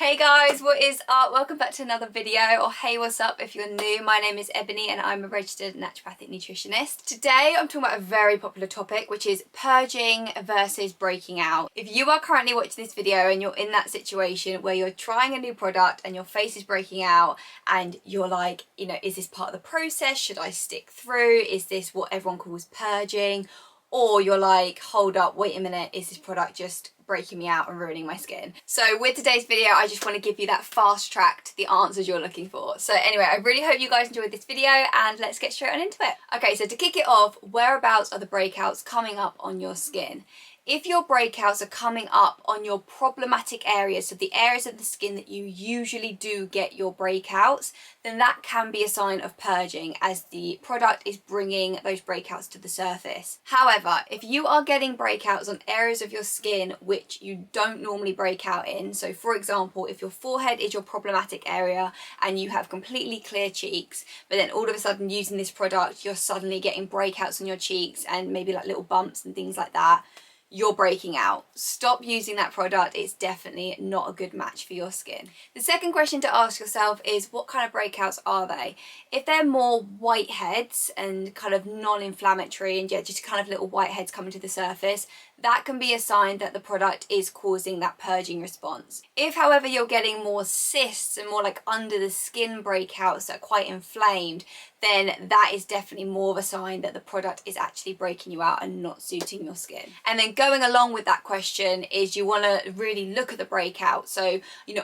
Hey guys, what is up? Welcome back to another video, or hey, what's up if you're new. My name is Ebony and I'm a registered naturopathic nutritionist. Today I'm talking about a very popular topic, which is purging versus breaking out. If you are currently watching this video and you're in that situation where you're trying a new product and your face is breaking out and you're like, is this part of the process? Should I stick through? Is this what everyone calls purging? Or you're like, hold up, wait a minute, is this product just breaking me out and ruining my skin? So with today's video, I just want to give you that fast track to the answers you're looking for. So anyway, I really hope you guys enjoyed this video and let's get straight on into it. Okay, so to kick it off, whereabouts are the breakouts coming up on your skin? If your breakouts are coming up on your problematic areas, so the areas of the skin that you usually do get your breakouts, then that can be a sign of purging, as the product is bringing those breakouts to the surface. However, if you are getting breakouts on areas of your skin which you don't normally break out in, so for example, if your forehead is your problematic area and you have completely clear cheeks, but then all of a sudden using this product, you're suddenly getting breakouts on your cheeks and maybe like little bumps and things like that, you're breaking out. Stop using that product. It's definitely not a good match for your skin. The second question to ask yourself is, what kind of breakouts are they? If they're more whiteheads and kind of non-inflammatory and just kind of little whiteheads coming to the surface, that can be a sign that the product is causing that purging response. If, however, you're getting more cysts and more like under the skin breakouts that are quite inflamed, then that is definitely more of a sign that the product is actually breaking you out and not suiting your skin. And then going along with that question is, you want to really look at the breakout. So,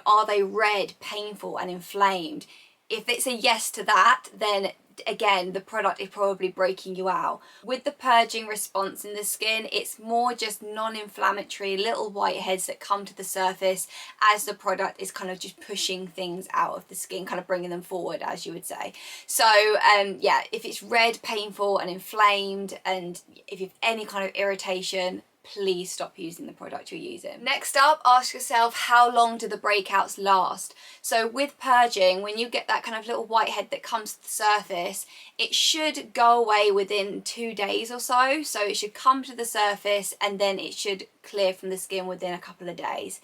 are they red, painful and inflamed? If it's a yes to that, then again, the product is probably breaking you out. With the purging response in the skin, it's more just non-inflammatory little whiteheads that come to the surface as the product is kind of just pushing things out of the skin, kind of bringing them forward, as you would say. So yeah, if it's red, painful and inflamed, and if you have any kind of irritation, please stop using the product you're using. Next up, ask yourself, how long do the breakouts last? So with purging, when you get that kind of little whitehead that comes to the surface, it should go away within 2 days or so. So it should come to the surface and then it should clear from the skin within a couple of days.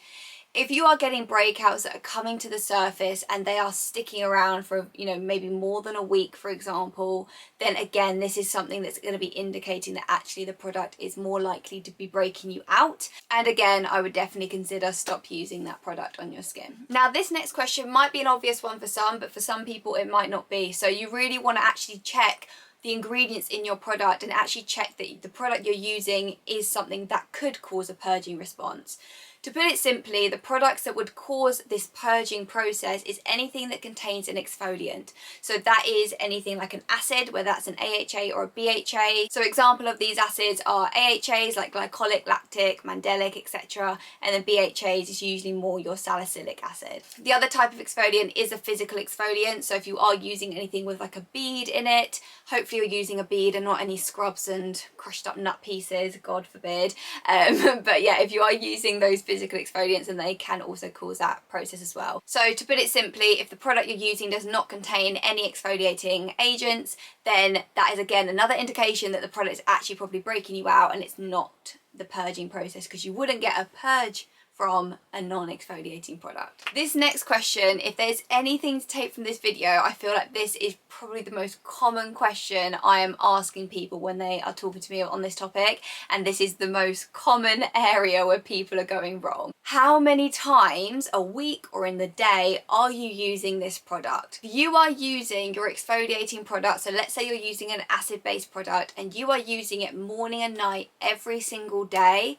If you are getting breakouts that are coming to the surface and they are sticking around for, maybe more than a week, for example, then again, this is something that's going to be indicating that actually the product is more likely to be breaking you out. And again, I would definitely consider stop using that product on your skin. Now, this next question might be an obvious one for some, but for some people it might not be. So you really want to actually check the ingredients in your product and actually check that the product you're using is something that could cause a purging response. To put it simply, the products that would cause this purging process is anything that contains an exfoliant. So that is anything like an acid, whether that's an AHA or a BHA. So example of these acids are AHAs like glycolic, lactic, mandelic, etc. And then BHAs is usually more your salicylic acid. The other type of exfoliant is a physical exfoliant. So if you are using anything with like a bead in it, hopefully you're using a bead and not any scrubs and crushed up nut pieces, God forbid. But yeah, if you are using those physical exfoliants, and they can also cause that process as well. So to put it simply, if the product you're using does not contain any exfoliating agents, then that is again another indication that the product is actually probably breaking you out and it's not the purging process, because you wouldn't get a purge from a non-exfoliating product. This next question, if there's anything to take from this video, I feel like this is probably the most common question I am asking people when they are talking to me on this topic, and this is the most common area where people are going wrong. How many times a week or in the day are you using this product? If you are using your exfoliating product, so let's say you're using an acid-based product and you are using it morning and night every single day,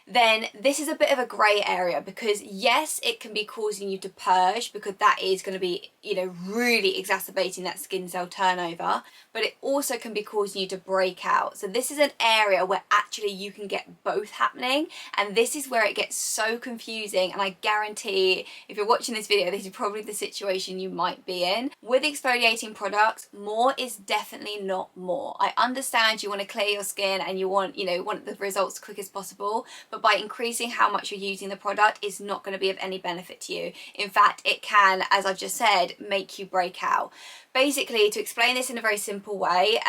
then this is a bit of a grey area, because yes, it can be causing you to purge, because that is going to be, really exacerbating that skin cell turnover, but it also can be causing you to break out. So this is an area where actually you can get both happening, and this is where it gets so confusing. And I guarantee if you're watching this video, this is probably the situation you might be in. With exfoliating products, more is definitely not more. I understand you want to clear your skin and you want, want the results as quick as possible, but by increasing how much you're using the product is not going to be of any benefit to you. In fact, it can, as I've just said, make you break out. Basically, to explain this in a very simple way,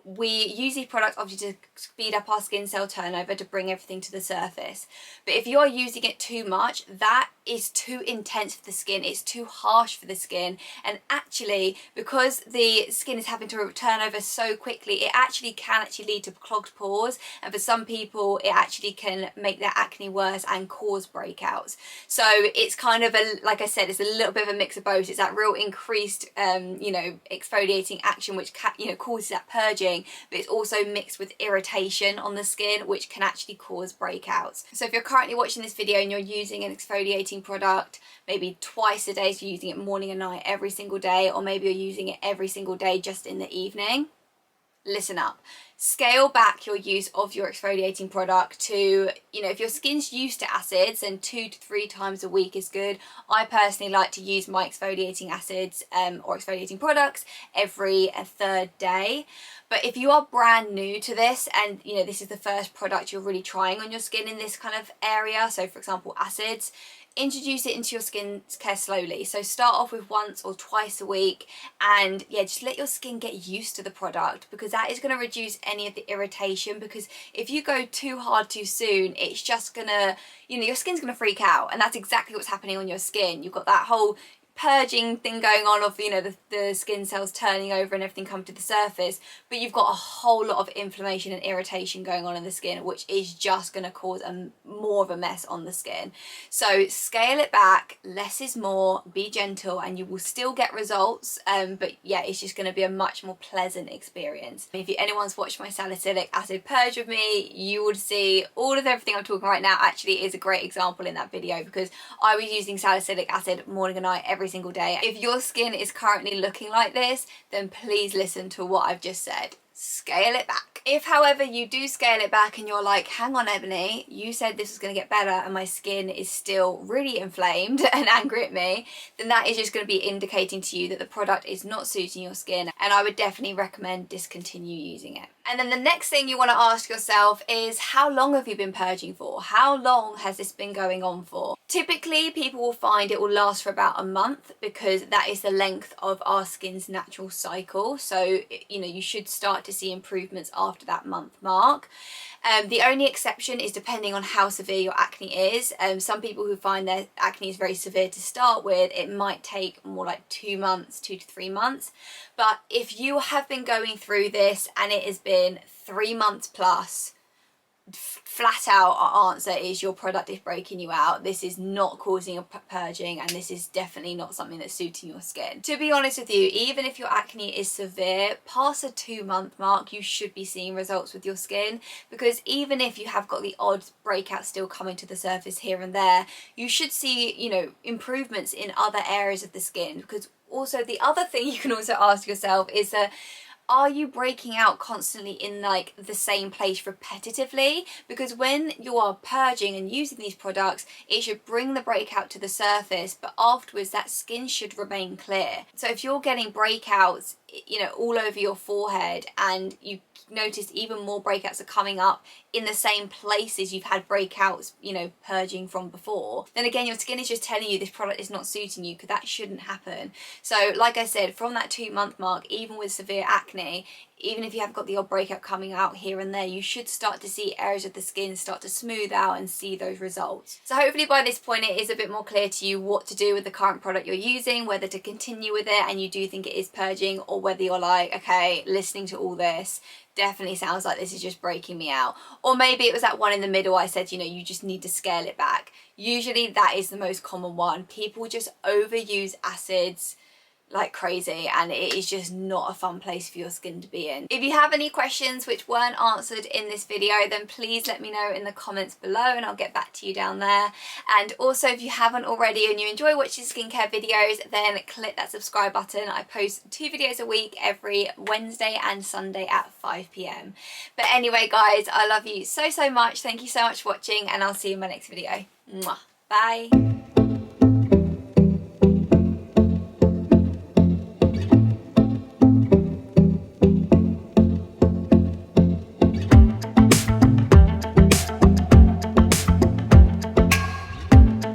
we use these products obviously to speed up our skin cell turnover, to bring everything to the surface. But if you're using it too much, that is too intense for the skin, it's too harsh for the skin, and actually because the skin is having to turn over so quickly, it actually can lead to clogged pores, and for some people it actually can make their acne worse and cause breakouts. So it's kind of a, like I said, it's a little bit of a mix of both. It's that real increased you know, exfoliating action which you know, causes that purging, but it's also mixed with irritation on the skin which can actually cause breakouts. So if you're currently watching this video and you're using an exfoliating product maybe twice a day, so you're using it morning and night every single day, or maybe you're using it every single day just in the evening, listen up. Scale back your use of your exfoliating product to, you know, if your skin's used to acids, then 2 to 3 times a week is good. I personally like to use my exfoliating acids or exfoliating products every third day. But if you are brand new to this and, you know, this is the first product you're really trying on your skin in this kind of area, so for example acids, introduce it into your skin care slowly. So start off with once or twice a week, and yeah, just let your skin get used to the product, because that is going to reduce any of the irritation. Because if you go too hard too soon, it's just gonna, you know, your skin's gonna freak out, and that's exactly what's happening on your skin. You've got that whole purging thing going on of, you know, the skin cells turning over and everything come to the surface, but you've got a whole lot of inflammation and irritation going on in the skin, which is just going to cause more of a mess on the skin. So scale it back, less is more, be gentle, and you will still get results, but yeah, it's just going to be a much more pleasant experience. If anyone's watched my salicylic acid purge with me, you would see all of everything I'm talking right now actually is a great example in that video, because I was using salicylic acid morning and night every single day. If your skin is currently looking like this, then please listen to what I've just said. Scale it back. If however you do scale it back and you're like, hang on Ebony, you said this was going to get better and my skin is still really inflamed and angry at me, then that is just going to be indicating to you that the product is not suiting your skin, and I would definitely recommend discontinue using it. And then the next thing you want to ask yourself is, how long have you been purging for? How long has this been going on for? Typically people will find it will last for about a month, because that is the length of our skin's natural cycle. So, you know, you should start to see improvements after that month mark. The only exception is depending on how severe your acne is. Some people who find their acne is very severe to start with, it might take more like 2 months, 2 to 3 months. But if you have been going through this and it has been 3 months plus, flat out our answer is your product is breaking you out. This is not causing a purging, and this is definitely not something that's suiting your skin. To be honest with you, even if your acne is severe, past the 2-month mark you should be seeing results with your skin, because even if you have got the odd breakout still coming to the surface here and there, you should see, you know, improvements in other areas of the skin. Because also the other thing you can also ask yourself is that, are you breaking out constantly in like the same place repetitively? Because when you are purging and using these products, it should bring the breakout to the surface, but afterwards that skin should remain clear. So if you're getting breakouts, you know, all over your forehead, and you notice even more breakouts are coming up in the same places you've had breakouts, you know, purging from before, then again your skin is just telling you this product is not suiting you, because that shouldn't happen. So like I said, from that 2-month mark, even with severe acne, even if you have got the odd breakout coming out here and there, you should start to see areas of the skin start to smooth out and see those results. So hopefully by this point it is a bit more clear to you what to do with the current product you're using, whether to continue with it and you do think it is purging, or whether you're like, okay, listening to all this definitely sounds like this is just breaking me out. Or maybe it was that one in the middle I said, you know, you just need to scale it back. Usually that is the most common one. People just overuse acids like crazy, and it is just not a fun place for your skin to be in. If you have any questions which weren't answered in this video, then please let me know in the comments below and I'll get back to you down there. And also, if you haven't already and you enjoy watching skincare videos, then click that subscribe button. I post 2 videos a week every Wednesday and Sunday at 5 PM. But anyway guys, I love you so much. Thank you so much for watching, and I'll see you in my next video. Mwah. Bye.